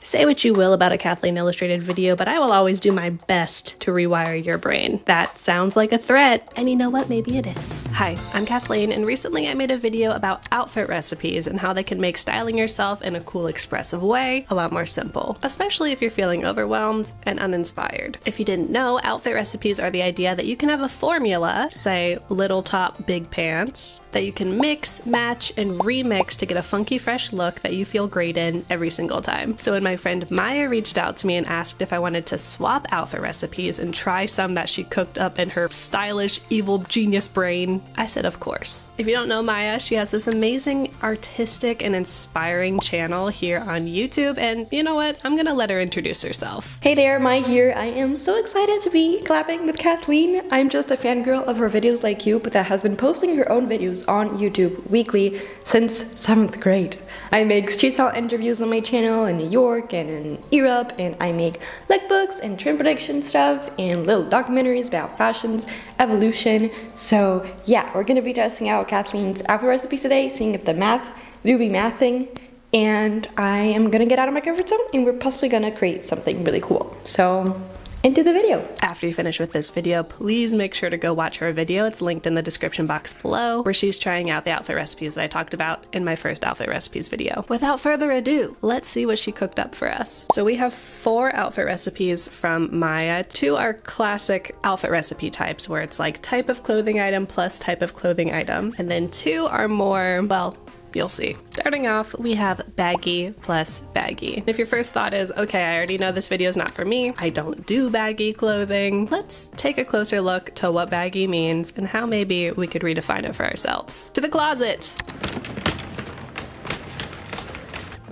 Say what you will about a Kathleen Illustrated video, but I will always do my best to rewire your brain. That sounds like a threat, and you know what? Maybe it is. Hi, I'm Kathleen, and recently I made a video about outfit recipes and how they can make styling yourself in a cool, expressive way a lot more simple, especially if you're feeling overwhelmed and uninspired. If you didn't know, outfit recipes are the idea that you can have a formula, say little top, big pants, that you can mix, match, and remix to get a funky, fresh look that you feel great in every single time. So when my friend Maya reached out to me and asked if I wanted to swap outfit recipes and try some that she cooked up in her stylish, evil genius brain, I said of course. If you don't know Maya, she has this amazing, artistic, and inspiring channel here on YouTube, and you know what? I'm gonna let her introduce herself. Hey there, Maya here. I am so excited to be collabing with Kathleen. I'm just a fangirl of her videos like you, but that has been posting her own videos on YouTube weekly since 7th grade. I make street style interviews on my channel in New York and in Europe, and I make lookbooks and trend prediction stuff and little documentaries about fashions, evolution. So yeah, we're gonna be testing out Kathleen's outfit recipes today, seeing if the math will be mathing, and I am gonna get out of my comfort zone and we're possibly gonna create something really cool. So into the video. After you finish with this video, please make sure to go watch her video. It's linked in the description box below, where she's trying out the outfit recipes that I talked about in my first outfit recipes video. Without further ado, let's see what she cooked up for us. So we have 4 outfit recipes from Maya. 2 are classic outfit recipe types, where it's like type of clothing item plus type of clothing item. And then 2 are more, well, you'll see. Starting off, we have baggy plus baggy. If your first thought is, okay, I already know this video is not for me, I don't do baggy clothing, let's take a closer look to what baggy means and how maybe we could redefine it for ourselves. To the closet!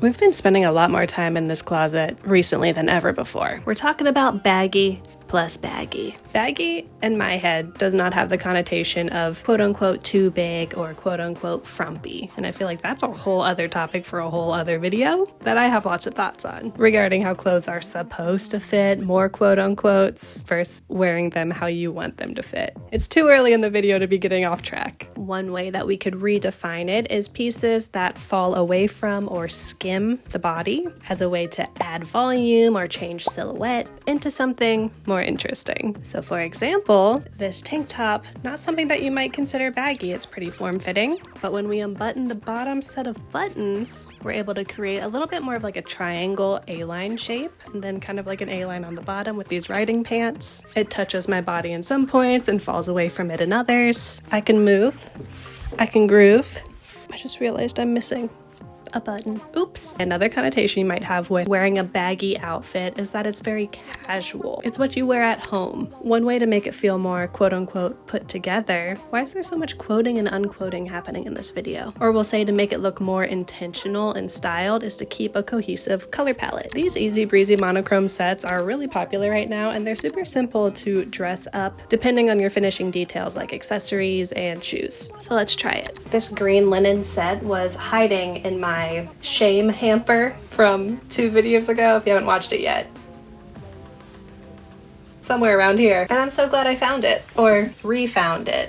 We've been spending a lot more time in this closet recently than ever before. We're talking about baggy plus baggy. Baggy, in my head, does not have the connotation of quote-unquote too big or quote-unquote frumpy. And I feel like that's a whole other topic for a whole other video that I have lots of thoughts on regarding how clothes are supposed to fit, more quote-unquotes, versus wearing them how you want them to fit. It's too early in the video to be getting off track. One way that we could redefine it is pieces that fall away from or skim the body as a way to add volume or change silhouette into something more interesting. So for example, this tank top, not something that you might consider baggy, it's pretty form-fitting, but when we unbutton the bottom set of buttons, we're able to create a little bit more of like a triangle A-line shape, and then kind of like an A-line on the bottom with these riding pants. It touches my body in some points and falls away from it in others. I can move, I can groove. I just realized I'm missing a button. Oops. Another connotation you might have with wearing a baggy outfit is that it's very casual. It's what you wear at home. One way to make it feel more quote-unquote put together, why is there so much quoting and unquoting happening in this video? Or we'll say to make it look more intentional and styled is to keep a cohesive color palette. These easy breezy monochrome sets are really popular right now, and they're super simple to dress up depending on your finishing details like accessories and shoes. So let's try it. This green linen set was hiding in my shame hamper from 2 videos ago, if you haven't watched it yet. Somewhere around here. And I'm so glad I found it. Or refound it.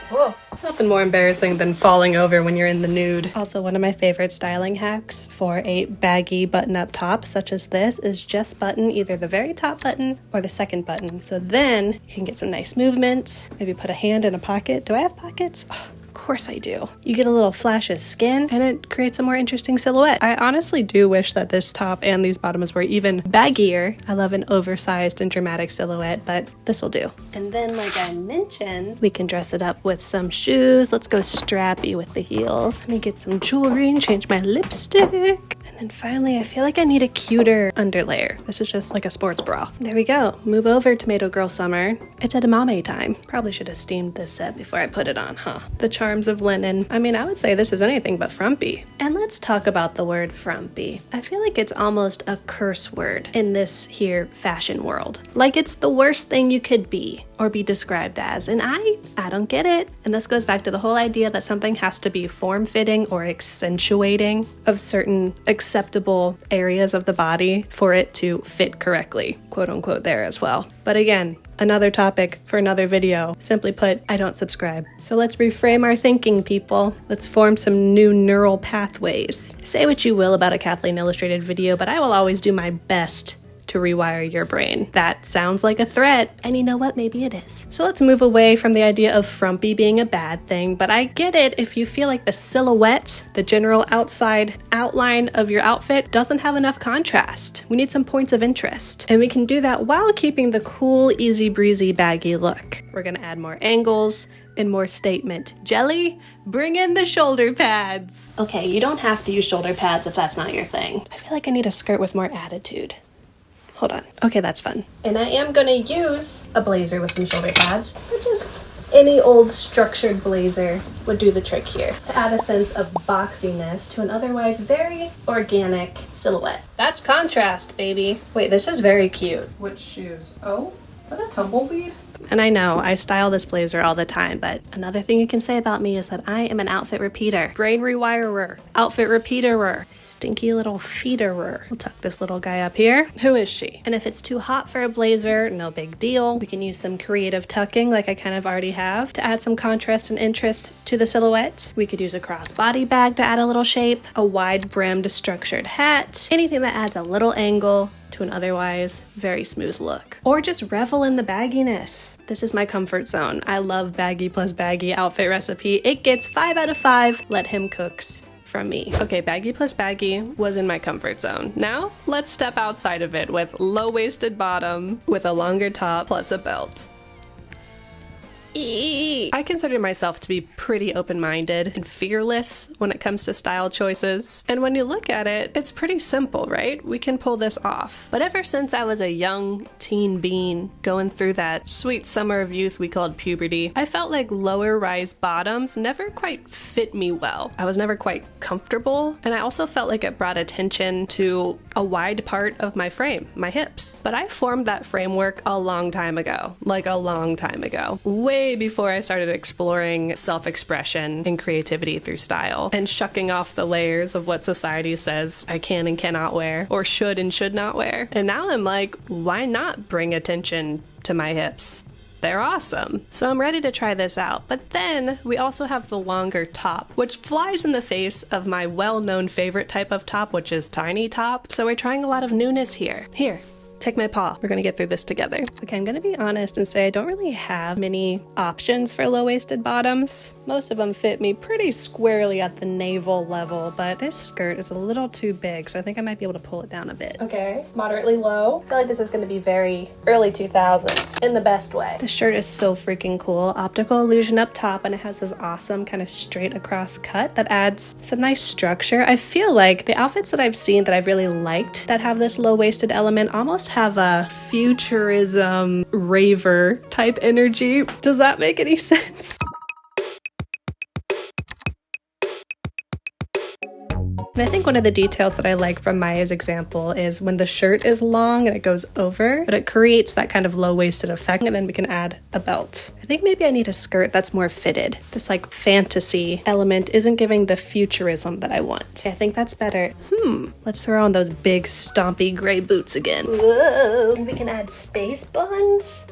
Whoa. Nothing more embarrassing than falling over when you're in the nude. Also, one of my favorite styling hacks for a baggy button-up top such as this is just button either the very top button or the second button. So then you can get some nice movement. Maybe put a hand in a pocket. Do I have pockets? Oh, of course I do. You get a little flash of skin and it creates a more interesting silhouette. I honestly do wish that this top and these bottoms were even baggier. I love an oversized and dramatic silhouette, but this will do. And then, like I mentioned, we can dress it up with some shoes. Let's go strappy with the heels. Let me get some jewelry and change my lipstick. And then finally, I feel like I need a cuter underlayer. This is just like a sports bra. There we go. Move over, Tomato Girl Summer. It's edamame time. Probably should have steamed this set before I put it on, huh? The charms of linen. I mean, I would say this is anything but frumpy. And let's talk about the word frumpy. I feel like it's almost a curse word in this here fashion world. Like it's the worst thing you could be or be described as, and I don't get it. And this goes back to the whole idea that something has to be form-fitting or accentuating of certain acceptable areas of the body for it to fit correctly, quote unquote, there as well. But again, another topic for another video. Simply put, I don't subscribe. So let's reframe our thinking, people. Let's form some new neural pathways. Say what you will about a Kathleen Illustrated video, but I will always do my best to rewire your brain. That sounds like a threat, and you know what? Maybe it is. So let's move away from the idea of frumpy being a bad thing, but I get it if you feel like the silhouette, the general outside outline of your outfit doesn't have enough contrast. We need some points of interest, and we can do that while keeping the cool, easy breezy baggy look. We're gonna add more angles and more statement. Jelly, bring in the shoulder pads. Okay, you don't have to use shoulder pads if that's not your thing. I feel like I need a skirt with more attitude. Hold on. Okay, that's fun. And I am gonna use a blazer with some shoulder pads, but just any old structured blazer would do the trick here to add a sense of boxiness to an otherwise very organic silhouette. That's contrast, baby. Wait, this is very cute. Which shoes? Oh, is that a tumbleweed? And I know, I style this blazer all the time, but another thing you can say about me is that I am an outfit repeater. Brain rewirer. Outfit repeaterer. Stinky little feederer. We'll tuck this little guy up here. Who is she? And if it's too hot for a blazer, no big deal. We can use some creative tucking like I kind of already have to add some contrast and interest to the silhouette. We could use a crossbody bag to add a little shape, a wide brimmed structured hat, anything that adds a little angle to an otherwise very smooth look. Or just revel in the bagginess. This is my comfort zone. I love baggy plus baggy outfit recipe. It gets 5 out of 5 let him cooks from me. Okay, baggy plus baggy was in my comfort zone. Now let's step outside of it with low-waisted bottom with a longer top plus a belt. I consider myself to be pretty open-minded and fearless when it comes to style choices. And when you look at it, it's pretty simple, right? We can pull this off. But ever since I was a young teen bean going through that sweet summer of youth we called puberty, I felt like lower rise bottoms never quite fit me well. I was never quite comfortable, and I also felt like it brought attention to a wide part of my frame, my hips. But I formed that framework a long time ago, like a long time ago. Way before I started exploring self-expression and creativity through style and shucking off the layers of what society says I can and cannot wear or should and should not wear. And now I'm like, why not bring attention to my hips? They're awesome. So I'm ready to try this out. But then we also have the longer top, which flies in the face of my well-known favorite type of top, which is tiny top. So we're trying a lot of newness here. Here. Take my paw. We're gonna get through this together. Okay, I'm gonna be honest and say I don't really have many options for low-waisted bottoms. Most of them fit me pretty squarely at the navel level, but this skirt is a little too big, so I think I might be able to pull it down a bit. Okay, moderately low. I feel like this is gonna be very early 2000s in the best way. The shirt is so freaking cool. Optical illusion up top, and it has this awesome kind of straight across cut that adds some nice structure. I feel like the outfits that I've seen that I've really liked that have this low-waisted element almost have a futurism raver type energy. Does that make any sense? And I think one of the details that I like from Maya's example is when the shirt is long and it goes over, but it creates that kind of low-waisted effect, and then we can add a belt. I think maybe I need a skirt that's more fitted. This like fantasy element isn't giving the futurism that I want. I think that's better. Let's throw on those big stompy gray boots again. Whoa. And we can add space buns.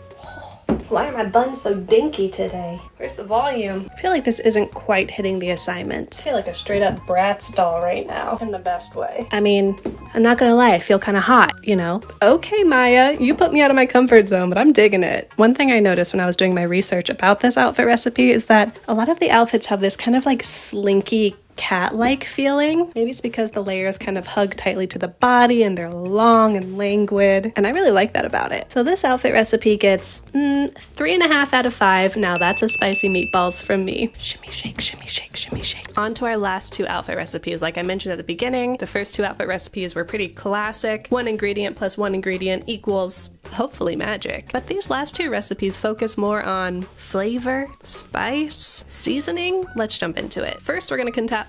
Why are my buns so dinky today? Where's the volume? I feel like this isn't quite hitting the assignment. I feel like a straight up Bratz doll right now, in the best way. I mean, I'm not gonna lie, I feel kind of hot, you know? Okay, Maya, you put me out of my comfort zone, but I'm digging it. One thing I noticed when I was doing my research about this outfit recipe is that a lot of the outfits have this kind of like slinky cat-like feeling. Maybe it's because the layers kind of hug tightly to the body and they're long and languid, and I really like that about it. So this outfit recipe gets 3.5 out of 5. Now that's a spicy meatballs from me. Shimmy shake, shimmy shake, shimmy shake. On to our last two outfit recipes. Like I mentioned at the beginning, the first two outfit recipes were pretty classic. 1 ingredient plus 1 ingredient equals hopefully magic. But these last two recipes focus more on flavor, spice, seasoning. Let's jump into it. First, we're gonna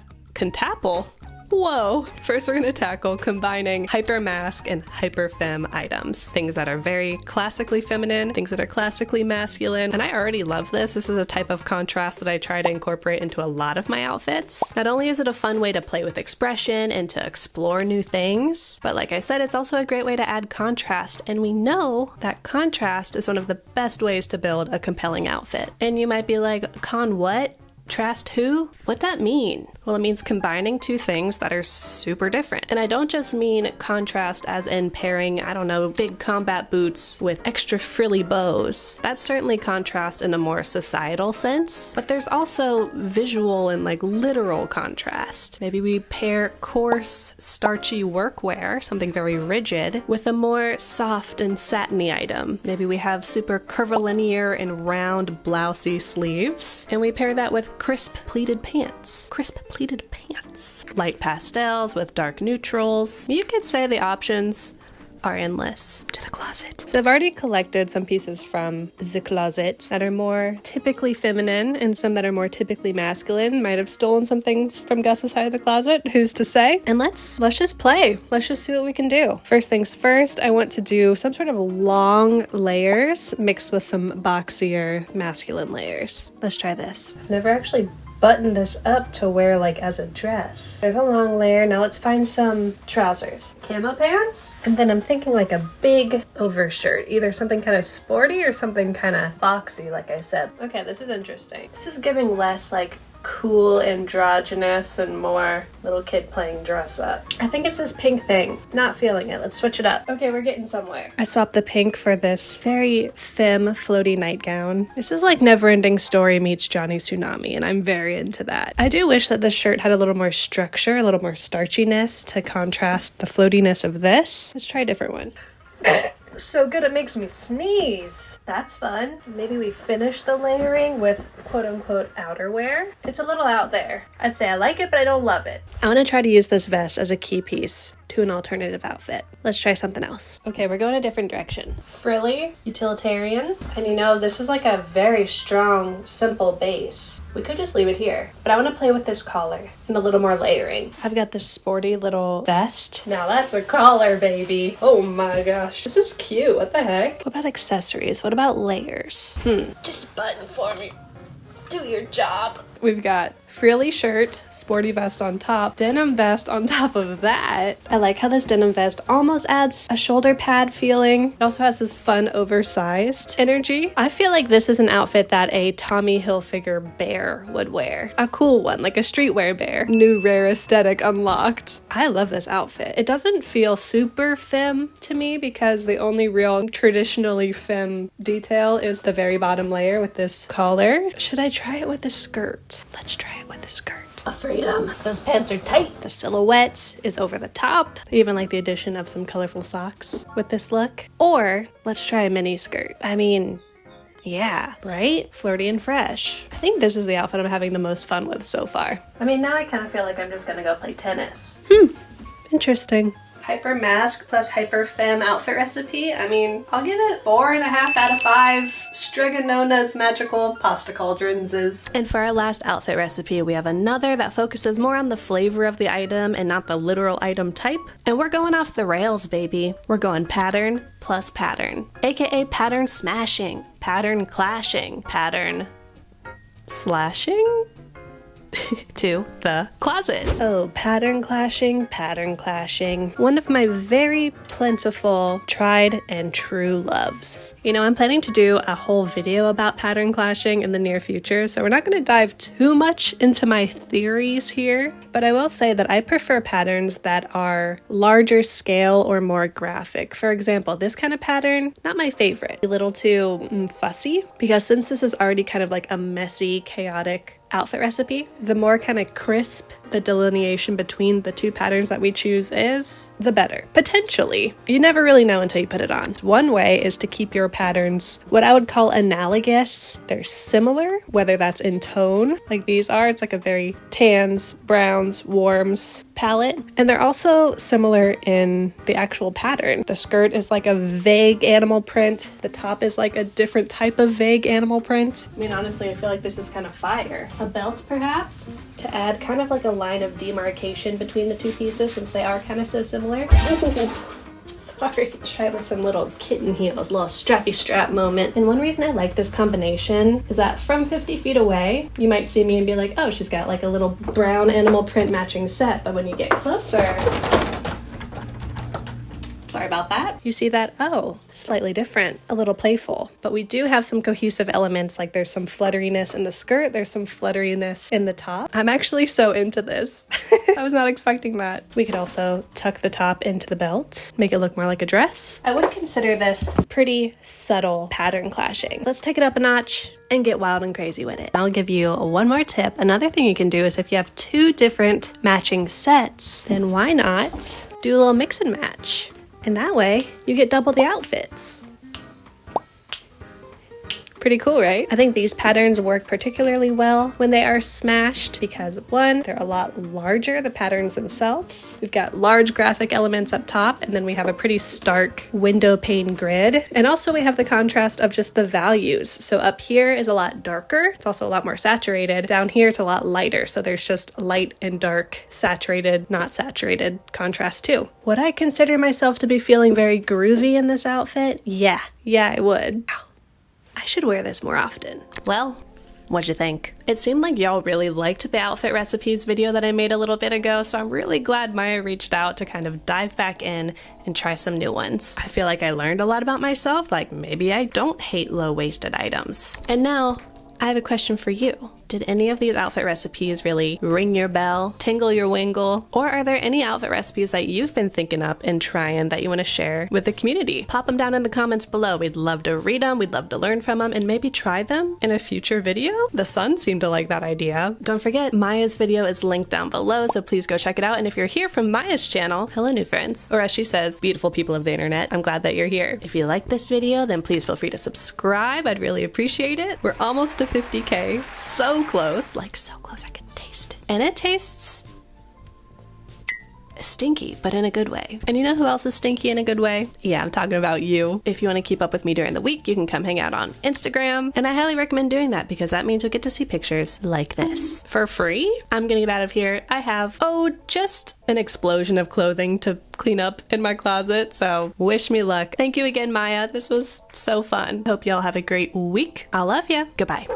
Whoa! First we're gonna tackle combining hyper masc and hyper femme items. Things that are very classically feminine, things that are classically masculine, and I already love this. This is a type of contrast that I try to incorporate into a lot of my outfits. Not only is it a fun way to play with expression and to explore new things, but like I said, it's also a great way to add contrast, and we know that contrast is one of the best ways to build a compelling outfit. And you might be like, con what? Trast who? What'd that mean? Well, it means combining two things that are super different. And I don't just mean contrast as in pairing, I don't know, big combat boots with extra frilly bows. That's certainly contrast in a more societal sense, but there's also visual and like literal contrast. Maybe we pair coarse, starchy workwear, something very rigid, with a more soft and satiny item. Maybe we have super curvilinear and round blousey sleeves, and we pair that with crisp pleated pants. Crisp pleated pants. Light pastels with dark neutrals. You could say the options are endless. To the closet. So I've already collected some pieces from the closet that are more typically feminine and some that are more typically masculine. Might have stolen some things from Gus's side of the closet. Who's to say? And let's just play. Let's just see what we can do. First things first, I want to do some sort of long layers mixed with some boxier masculine layers. Let's try this. I've never actually button this up to wear like as a dress. There's a long layer. Now let's find some trousers. Camo pants. And then I'm thinking like a big overshirt. Either something kind of sporty or something kind of boxy, like I said. Okay, this is interesting. This is giving less like cool androgynous and more little kid playing dress up. I think it's this pink thing. Not feeling it. Let's switch it up. Okay, we're getting somewhere. I swapped the pink for this very femme floaty nightgown. This is like Neverending Story meets Johnny Tsunami, and I'm very into that. I do wish that this shirt had a little more structure, a little more starchiness to contrast the floatiness of this. Let's try a different one. So good it makes me sneeze. That's fun. Maybe we finish the layering with quote-unquote outerwear. It's a little out there. I'd say I like it, but I don't love it. I want to try to use this vest as a key piece to an alternative outfit. Let's try something else. Okay, we're going a different direction. Frilly, utilitarian, and you know, this is like a very strong, simple base. We could just leave it here, but I want to play with this collar and a little more layering. I've got this sporty little vest. Now that's a collar, baby. Oh my gosh. This is cute. What the heck? What about accessories? What about layers? Just button for me. Do your job. We've got frilly shirt, sporty vest on top, denim vest on top of that. I like how this denim vest almost adds a shoulder pad feeling. It also has this fun oversized energy. I feel like this is an outfit that a Tommy Hilfiger bear would wear. A cool one, like a streetwear bear. New rare aesthetic unlocked. I love this outfit. It doesn't feel super femme to me because the only real traditionally femme detail is the very bottom layer with this collar. Should I try it with a skirt? Let's try it with the skirt. A freedom. Those pants are tight. The silhouette is over the top. I even like the addition of some colorful socks with this look. Or let's try a mini skirt. I mean, yeah, right? Flirty and fresh. I think this is the outfit I'm having the most fun with so far. I mean, now I kind of feel like I'm just gonna go play tennis. Interesting. Hyper masc plus hyper femme outfit recipe. I mean, I'll give it 4.5 out of 5 Striganona's magical pasta cauldrons. And for our last outfit recipe, we have another that focuses more on the flavor of the item and not the literal item type. And we're going off the rails, baby. We're going pattern plus pattern, aka pattern smashing, pattern clashing, pattern slashing. To the closet. Oh, pattern clashing, pattern clashing. One of my very plentiful, tried and true loves. You know, I'm planning to do a whole video about pattern clashing in the near future, so we're not going to dive too much into my theories here, but I will say that I prefer patterns that are larger scale or more graphic. For example, this kind of pattern, not my favorite. A little too fussy, because since this is already kind of like a messy, chaotic outfit recipe, the more kind of crisp the delineation between the two patterns that we choose is, the better. Potentially. You never really know until you put it on. One way is to keep your patterns what I would call analogous. They're similar, whether that's in tone, like these are. It's like a very tans, browns, warms, palette. And they're also similar in the actual pattern. The skirt is like a vague animal print. The top is like a different type of vague animal print. I mean, honestly, I feel like this is kind of fire. A belt, perhaps, to add kind of like a line of demarcation between the two pieces since they are kind of so similar. Ooh. Sorry. Let's try it with some little kitten heels, little strappy strap moment. And one reason I like this combination is that from 50 feet away, you might see me and be like, oh, she's got like a little brown animal print matching set. But when you get closer, sorry about that. You see that? Oh, slightly different, a little playful. But we do have some cohesive elements, like there's some flutteriness in the skirt, there's some flutteriness in the top. I'm actually so into this. I was not expecting that. We could also tuck the top into the belt, make it look more like a dress. I would consider this pretty subtle pattern clashing. Let's take it up a notch and get wild and crazy with it. I'll give you one more tip. Another thing you can do is if you have two different matching sets, then why not do a little mix and match? And that way, you get double the outfits. Pretty cool, right? I think these patterns work particularly well when they are smashed because one, they're a lot larger, the patterns themselves. We've got large graphic elements up top, and then we have a pretty stark window pane grid. And also we have the contrast of just the values. So up here is a lot darker. It's also a lot more saturated. Down here, it's a lot lighter. So there's just light and dark, saturated, not saturated contrast too. Would I consider myself to be feeling very groovy in this outfit? Yeah, I would. I should wear this more often. Well, what'd you think? It seemed like y'all really liked the outfit recipes video that I made a little bit ago, so I'm really glad Maya reached out to kind of dive back in and try some new ones. I feel like I learned a lot about myself, like maybe I don't hate low-waisted items. And now, I have a question for you. Did any of these outfit recipes really ring your bell, tingle your wingle, or are there any outfit recipes that you've been thinking up and trying that you want to share with the community? Pop them down in the comments below. We'd love to read them, we'd love to learn from them, and maybe try them in a future video. The sun seemed to like that idea. Don't forget, Maya's video is linked down below, so please go check it out. And if you're here from Maya's channel, hello new friends, or as she says, beautiful people of the internet, I'm glad that you're here. If you like this video, then please feel free to subscribe. I'd really appreciate it. We're almost to 50K. So close, like so close I can taste it. And it tastes stinky, but in a good way. And you know who else is stinky in a good way? Yeah, I'm talking about you. If you want to keep up with me during the week, you can come hang out on Instagram. And I highly recommend doing that because that means you'll get to see pictures like this for free. I'm gonna get out of here. I have, just an explosion of clothing to clean up in my closet. So wish me luck. Thank you again, Maya. This was so fun. Hope y'all have a great week. I love ya. Goodbye.